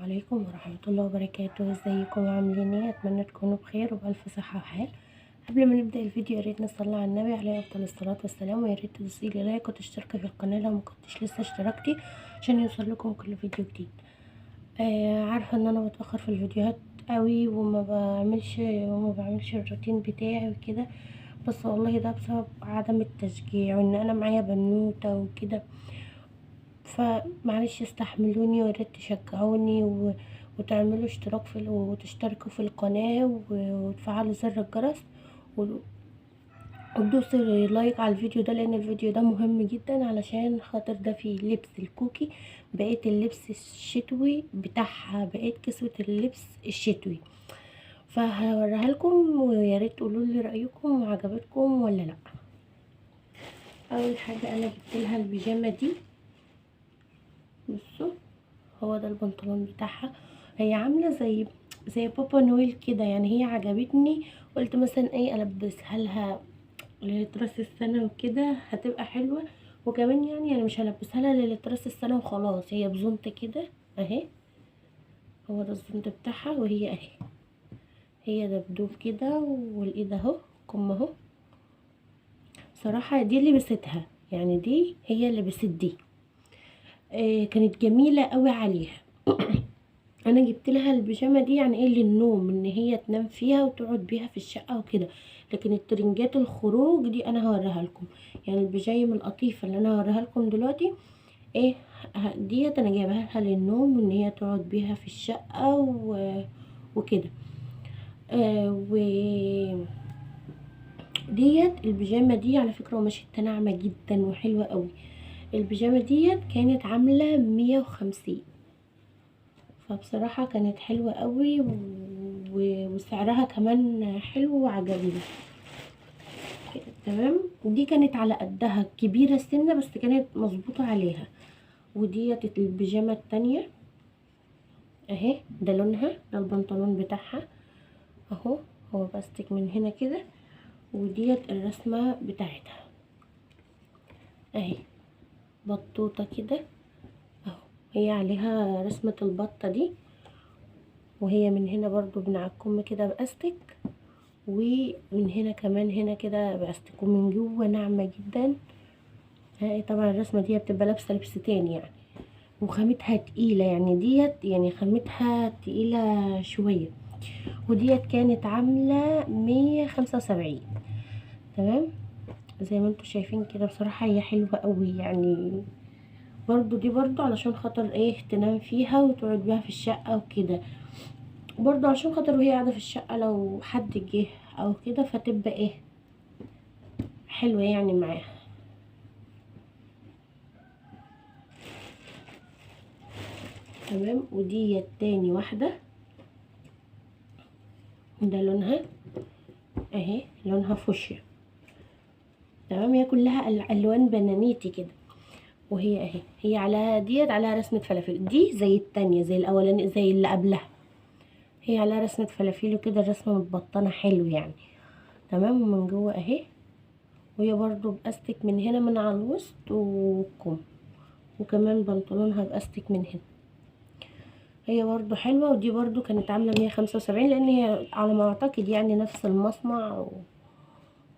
عليكم ورحمة الله وبركاته. ازيكم وعاملين ايه؟ اتمنى تكونوا بخير وبألف صحة وحال. قبل ما نبدأ الفيديو يا ريت نصلي على النبي عليه افضل الصلاة والسلام، ويا ريت تدوسيلي لايك وتشتركي في القناة لو ما كنتش لسه اشتركتي عشان يوصل لكم كل فيديو جديد. عارفة ان انا بتأخر في الفيديوهات قوي وما بعملش الروتين بتاعي وكده، بس والله ده بسبب عدم التشجيع وان انا معايا بنوتة وكده. فمعلش استحملوني وياريت تشجعوني وتعملوا اشتراك وتشتركوا في القناة وتفعلوا زر الجرس وتدوسوا لايك على الفيديو ده، لان الفيديو ده مهم جدا علشان خاطر ده فيه لبس الكوكي، بقيت اللبس الشتوي بتاعها، بقيت كسوة اللبس الشتوي، فهوريها لكم وياريت تقولوا لي رأيكم وعجبتكم ولا لا. اول حاجة انا جبت لها البيجامة دي، بصوا هو ده البنطلون بتاعها. هي عامله زي بابا نويل كده، يعني هي عجبتني، قلت مثلا ايه البسها لها لراس السنه وكده هتبقى حلوه. وكمان يعني انا مش هلبسها لها لراس السنه وخلاص، هي بزنط كده اهي، هو ده الزنط بتاعها، وهي اهي هي دبدوب كده، والايد اهو كم اهو. صراحه دي اللي لبستها، يعني دي هي اللي لبست دي، كانت جميله قوي عليها. انا جبت لها البيجامه دي يعني ايه للنوم، ان هي تنام فيها وتقعد بيها في الشقه وكده، لكن الترنجات الخروج دي انا هوريها لكم. يعني البيجايم القطيفه اللي انا هوريها لكم دلوقتي ايه، ديت انا جايبها لها للنوم وان هي تقعد بيها في الشقه وكده. وديت البيجامه دي على فكره ومشيتها ناعمه جدا وحلوه قوي. البيجامه ديت كانت عامله 150، فبصراحة كانت حلوة قوي وسعرها كمان حلو وعجبني. تمام، ودي كانت على قدها كبيرة السنة بس كانت مظبوطة عليها. وديت البيجامة التانية اهي، ده لونها، ده البنطلون بتاعها اهو، هو باستك من هنا كده، وديت الرسمة بتاعتها اهي، بطوطة كده اهو، هي عليها رسمة البطة دي، وهي من هنا برضو من على الكم كده باستك، ومن هنا كمان هنا كده باستك، ومن جوه ناعمه جدا. طبعا الرسمه دي بتبقى لابسه لبس تاني يعني، وخامتها تقيله، يعني ديت يعني خامتها تقيله شويه. وديت كانت عامله 175. تمام، زي ما انتوا شايفين كده، بصراحه هي حلوه قوي يعني. برضو دي برضو علشان خاطر ايه تنام فيها وتقعد بيها في الشقه وكده، برضو علشان خاطر وهي قاعده في الشقه لو حد جه او كده فتبقى ايه حلوه يعني معاها. تمام، ودي تاني واحدة، ده لونها اهي، لونها فوشيا. تمام، هي كلها الوان بنانيتي كده، وهي اهي هي على ديت عليها رسمة فلافل، دي زي التانية زي الاولانية زي اللي قبلها، هي عليها رسمة فلافيل وكده، الرسمة متبطنة حلو يعني. تمام، ومن جوه اهي، وهي برضو باستك من هنا من على الوسط والكم، وكمان بنطلونها باستك من هنا. هي برضو حلوة، ودي برضو كانت عاملة 175، لان هي على ما اعتقد يعني نفس المصنع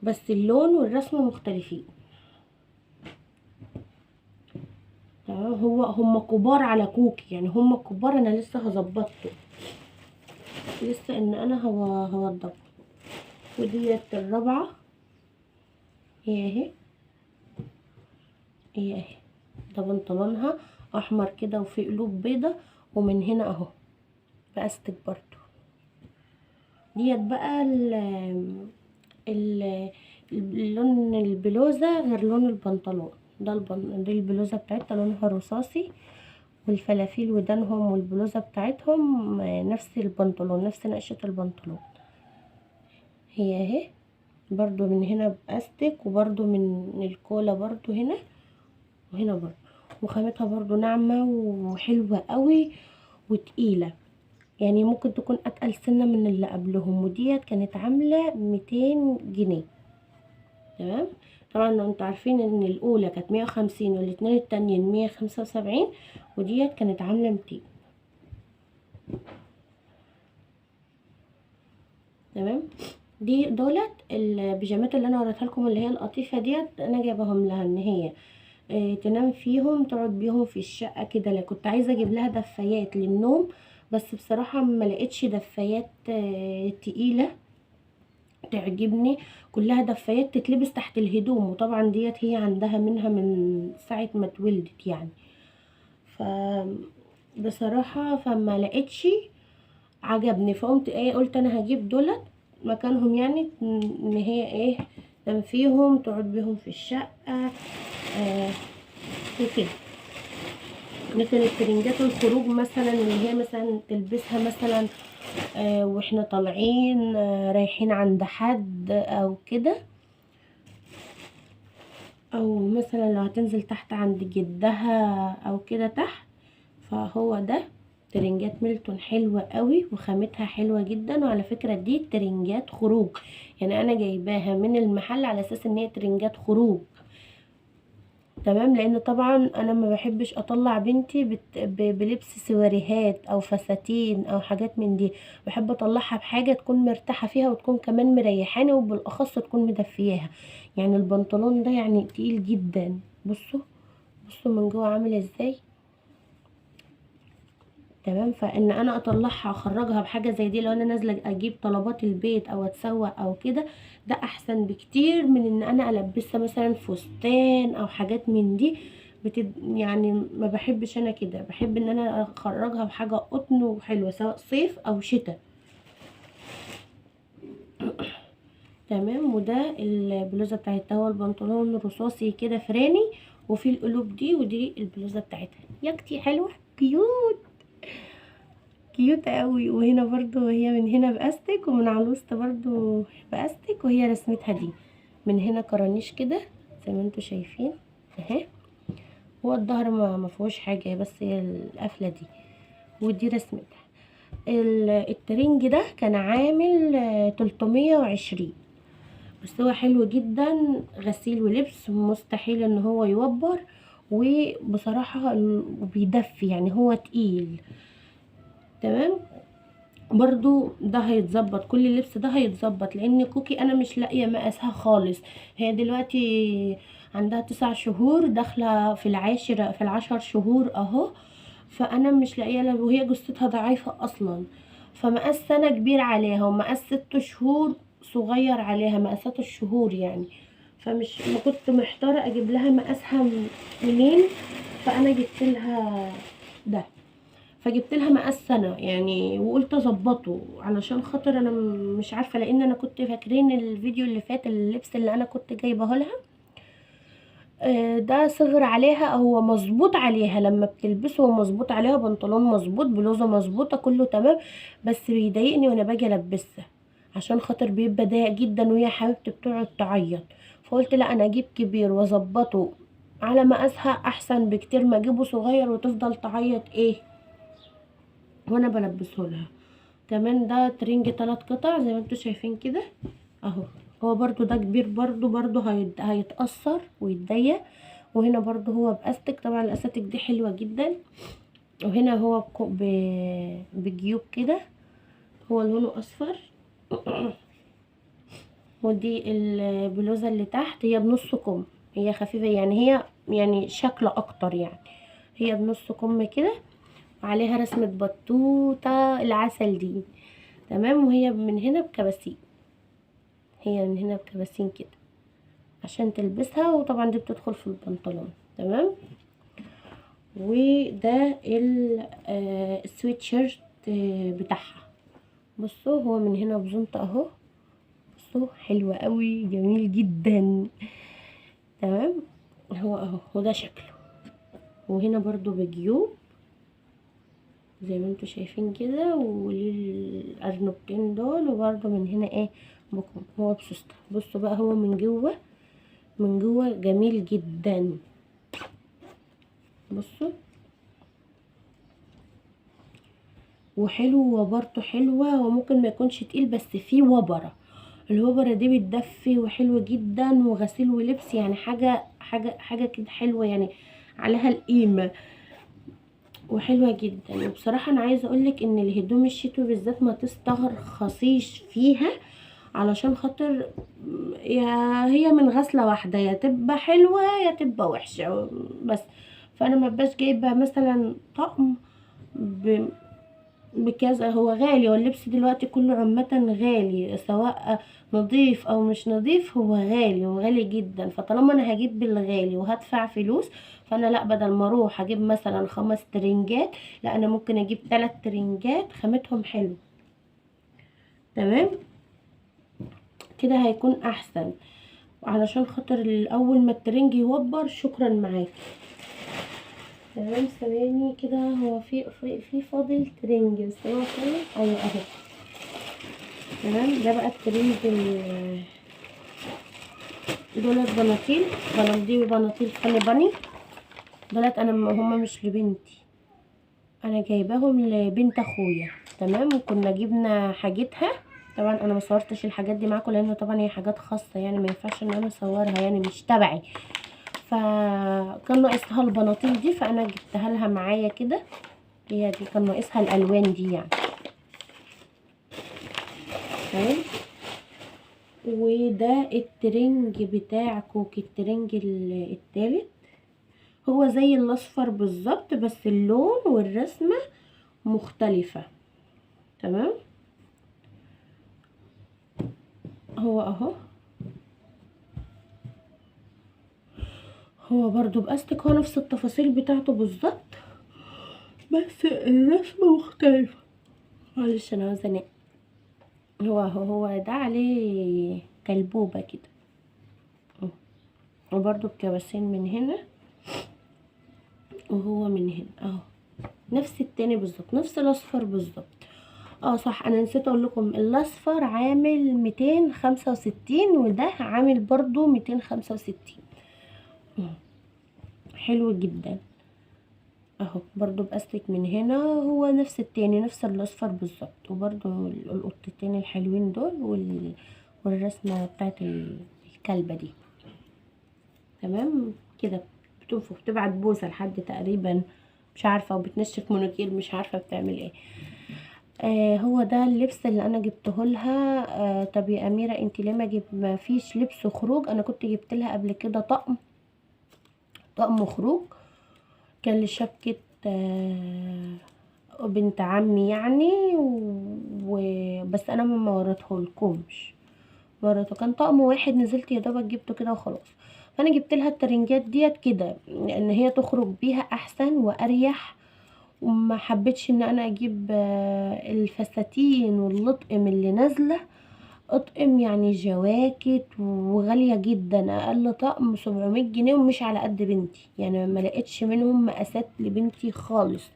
بس اللون والرسمة مختلفين. تمام، هم كبار على كوكي، يعني هم كبار، انا لسه هظبطه، لسه ان انا هوضبه. وديت الرابعة، هي اهي، هي اهي، ده بنطلونها احمر كده وفي قلوب بيضة، ومن هنا اهو باستك برضو. ديت بقى ال اللون البلوزة غير لون البنطلون، دي البلوزة بتاعتها لونها رصاصي، والفلافيل ودانهم والبلوزة بتاعتهم نفس البنطلون، نفس نقشة البنطلون. هي اهي برضو من هنا باستك، وبرضو من الكولا برضو هنا وهنا برضو، وخامتها برضو ناعمة وحلوة قوي وتقيلة، يعني ممكن تكون اتقل سنة من اللي قبلهم. وديت كانت عاملة 200 جنيه. تمام، طبعا انتوا عارفين ان الاولى كانت 150 والاتنين التانيين 175، وديت كانت عاملة 200. تمام. دولت البيجامات اللي انا وريتها لكم اللي هي القطيفه ديت، انا جايبهم لها ان هي تنام فيهم، تقعد بيهم في الشقه كده. لا كنت عايزه اجيب لها دفايات للنوم، بس بصراحه ما لقيتش دفايات تقيله تعجبني. كلها دفايات تتلبس تحت الهدوم، وطبعا ديت هي عندها منها من ساعه ما اتولدت يعني. ف بصراحه فما لقيتش عجبني، فقمت ايه قلت انا هجيب دولت مكانهم، يعني ان هي ايه تنفيهم تقعد بيهم في الشقة وكده. لكن الترنجات الخروج مثلا اللي هي مثلا تلبسها مثلا واحنا طالعين رايحين عند حد او كده، او مثلا لو هتنزل تحت عند جدها او كده تحت، فهو ده ترنجات ميلتون حلوة قوي وخامتها حلوة جدا. وعلى فكرة دي ترنجات خروج، يعني انا جايباها من المحل على اساس ان هي ترنجات خروج. تمام. لان طبعا انا ما بحبش اطلع بنتي بلبس سواريهات او فساتين او حاجات من دي، بحب اطلعها بحاجة تكون مرتاحة فيها وتكون كمان مريحاني، وبالاخص تكون مدفياها. يعني البنطلون ده يعني تقيل جدا، بصوا بصوا من جوه عامل ازاي. تمام. فان انا اطلعها اخرجها بحاجه زي دي، لو انا نازله اجيب طلبات البيت او اتسوق او كده، ده احسن بكتير من ان انا البسها مثلا فستان او حاجات من دي. يعني ما بحبش انا كده، بحب ان انا اخرجها بحاجه قطن وحلوه سواء صيف او شتاء. تمام. وده البلوزه بتاعتها، هو البنطلون رصاصي كده فراني وفي القلوب دي، ودي البلوزه بتاعتها ياكتي حلوه كيوت كيوت قوي. وهنا برضو هي من هنا باستك، ومن على الوسط برضو باستك، وهي رسمتها دي من هنا كرانيش كده زي ما انتوا شايفين اهي. هو الظهر ما فيهوش حاجه، بس هي القفله دي، ودي رسمتها. الترنج ده كان عامل 320، بس هو حلو جدا، غسيل ولبس، مستحيل ان هو يوبر، وبصراحه بيدفي يعني هو تقيل. تمام. برضو ده هيتظبط، كل اللبس ده هيتظبط، لان كوكي انا مش لاقيه مقاسها خالص. هي دلوقتي عندها 9 شهور، داخله في العاشر في ال10 شهور اهو. فانا مش لاقيه لها، وهي جثتها ضعيفه اصلا، فمقاس سنه كبير عليها، ومقاس 6 شهور صغير عليها، مقاسات الشهور يعني. فمش ما كنت محتاره اجيب لها مقاسها منين، فانا جبت لها ده، فجبت لها مقاس سنه يعني، وقلت اظبطه علشان خاطر انا مش عارفه، لان انا كنت فاكرين الفيديو اللي فات اللبس اللي انا كنت جايبه لها ده صغر عليها، هو مظبوط عليها لما بتلبسه، هو مظبوط عليها، بنطلون مظبوط، بلوزه مظبوطه، كله تمام، بس بيضايقني وانا باجي البسها، عشان خاطر بيبقى ضيق جدا وهي حبيبتي بتقعد تعيط. فقلت لا انا اجيب كبير واظبطه على مقاسها احسن بكتير ما اجيبه صغير وتفضل تعيط ايه وانا بلبسه لها. كمان ده ترنج 3 قطع زي ما انتوا شايفين كده اهو. هو برضو ده كبير، برضو هيتأثر ويتضيق. وهنا برضو هو باستك، طبعا الاستك دي حلوة جدا. وهنا هو بجيوب كده، هو لونه اصفر. ودي البلوزة اللي تحت هي بنص كم، هي خفيفة يعني، هي يعني شكل اكتر يعني، هي بنص كم كده، عليها رسمة بطوطة العسل دي. تمام. وهي من هنا بكباسين، هي من هنا بكباسين كده عشان تلبسها، وطبعا دي بتدخل في البنطلون. تمام. وده السويت شيرت بتاعها، بصوا هو من هنا بزنطة اهو، بصوا حلوة قوي، جميل جدا. تمام. هو اهو، وده شكله. وهنا برضو بجيوب زي ما انتوا شايفين كده، وللأرنبتين دول، وبرضو من هنا ايه بكم، هو بسوستة. بصوا بقى هو من جوه، من جوه جميل جدا، بصوا وحلو، وبرضو حلوة، وممكن ما يكونش تقيل بس فيه وبرة، الوبرة دي بتدفي وحلوة جدا، وغسيل ولبس، يعني حاجة كده حلوة يعني، عليها القيمة. وحلوه جدا. وبصراحه انا عايزه اقولك ان الهدوم الشتوي بالذات ما تسترخصيش فيها، علشان خاطر يا هي من غسله واحده يا تبقى حلوه يا تبقى وحشه بس. فانا ما بقاش جايبه مثلا طقم بكذا. هو غالي، واللبس دلوقتي كله عامة غالي، سواء نظيف او مش نظيف هو غالي، وغالي جدا. فطالما انا هجيب بالغالي وهدفع فلوس، فانا لا، بدل ما اروح اجيب مثلا 5 ترنجات، لا انا ممكن اجيب 3 ترنجات خامتهم حلو. تمام كده هيكون احسن، علشان خاطر الاول ما الترنج يوبر. شكرا معاك. تمام ثواني كده، هو في فاضل ترنج بس هو خلص. ايوه اهو. تمام، ده بقى الترنج دولت بناطيل، دي بناطيل فاني باني. دولت انا هما مش لبنتي، انا جايباهم لبنت اخويا. تمام، وكنا جبنا حاجتها. طبعا انا ما صورتش الحاجات دي معاكم لانه طبعا هي حاجات خاصه، يعني ما ينفعش ان انا اصورها، يعني مش تبعي. فكان ناقصها البناطيل دي، فانا جبتها لها معايا كده. هي دي كان ناقصها الالوان دي يعني. تمام. وده الترنج بتاع كوكي، الترنج التالت. هو زي الاصفر بالظبط، بس اللون والرسمة مختلفة. تمام، هو اهو، هو برضو باستك، هو نفس التفاصيل بتاعته بالظبط، بس الرسمة مختلفة. معلش انا عاوزة انام. هو ده عليه كلبوبة كده، وبرضو بكباسين من هنا، وهو من هنا اهو، نفس التاني بالظبط، نفس الاصفر بالظبط. صح، انا نسيت اقول لكم الاصفر عامل 265 وده عامل برضو 265. حلو جدا اهو، برضو باستك من هنا، هو نفس التاني نفس الاصفر بالظبط. وبرضو القطتين الحلوين دول والرسمة بتاعت الكلبة دي. تمام كده، بتنفخ بتبعت بوسة لحد تقريبا مش عارفة، وبتنشف مناكير مش عارفة بتعمل ايه. هو ده اللبس اللي انا جبته لها. طب يا اميرة انت ليه ما فيش لبس خروج؟ انا كنت جبت لها قبل كده طقم خروج، كان لشبكة بنت عمي يعني، بس انا ما وريتهولكمش. وريته كان طقم واحد، نزلت يا دوبك جبته كده وخلاص. فانا جبت لها الترنجات ديت كده ان هي تخرج بيها احسن واريح. وما حبيتش ان انا اجيب الفساتين واللطقم اللي نازله اطقم يعني جواكت وغاليه جدا. اقل طقم 700 جنيه ومش على قد بنتي، يعني ما لقيتش منهم مقاسات لبنتي خالص.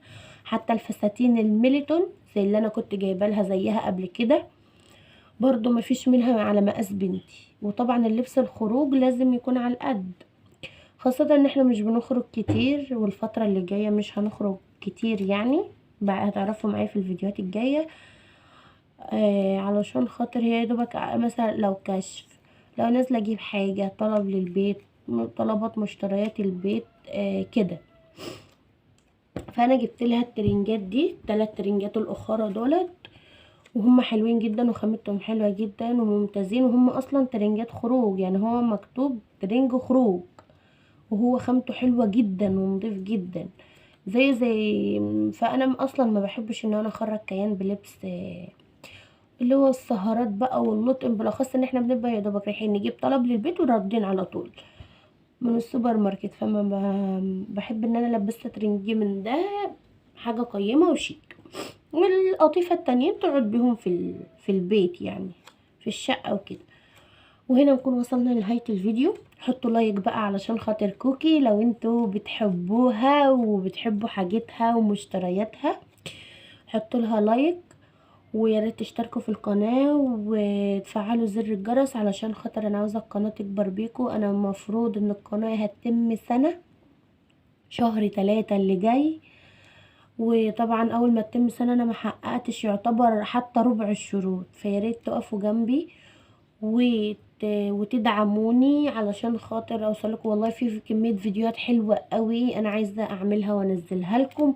حتى الفساتين الميليتون زي اللي انا كنت جايبه لها زيها قبل كده، برضو ما فيش منها على مقاس بنتي. وطبعا اللبس الخروج لازم يكون على القد، خاصة ان احنا مش بنخرج كتير، والفترة اللي جاية مش هنخرج كتير يعني، بقى هتعرفوا معايا في الفيديوهات الجاية. علشان خاطر هي يدوبك مثلا لو كشف، لو نازلة اجيب حاجة طلب للبيت، طلبات مشتريات البيت كده. فانا جبت لها الترنجات دي، 3 ترنجات الاخرى دولت، وهم حلوين جدا وخامتهم حلوة جدا وممتازين، وهم اصلا ترنجات خروج، يعني هو مكتوب ترنج خروج، وهو خامته حلوة جدا ونضيف جدا زي. فانا اصلا ما بحبش ان انا اخرج كيان بلبس اللي هو السهرات بقى واللطم، بالاخص ان احنا بنبقى يا دوبك رايحين نجيب طلب للبيت وراردين على طول من السوبر ماركت. فما بحب ان انا لبست ترنجي من ده، حاجة قيمة وشيك. والقطيفة التانيين تقعد بيهم في البيت يعني، في الشقة وكده. وهنا نكون وصلنا لنهاية الفيديو. حطوا لايك بقى علشان خاطر كوكي، لو انتوا بتحبوها وبتحبوا حاجتها ومشترياتها حطوا لها لايك. ويا ريت تشتركوا في القناة وتفعلوا زر الجرس علشان خاطر انا عاوزة القناة تكبر بيكو. انا المفروض ان القناة هتتم سنة شهر 3 اللي جاي، وطبعا اول ما تتم سنة انا محققتش يعتبر حتى ربع الشروط. فياريت تقفوا جنبي وتدعموني علشان خاطر اوصلكم. والله في كمية فيديوهات حلوة قوي انا عايزة اعملها وانزلها لكم،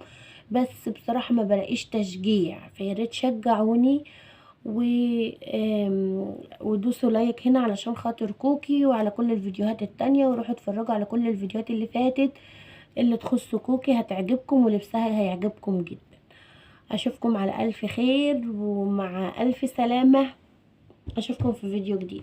بس بصراحة ما بلاقيش تشجيع، فياريت شجعوني ودوسوا لايك هنا علشان خاطر كوكي، وعلى كل الفيديوهات التانية، وروحوا اتفرجوا على كل الفيديوهات اللي فاتت اللي تخص كوكي، هتعجبكم ولبسها هيعجبكم جدا. اشوفكم على الف خير ومع الف سلامة، اشوفكم في فيديو جديد.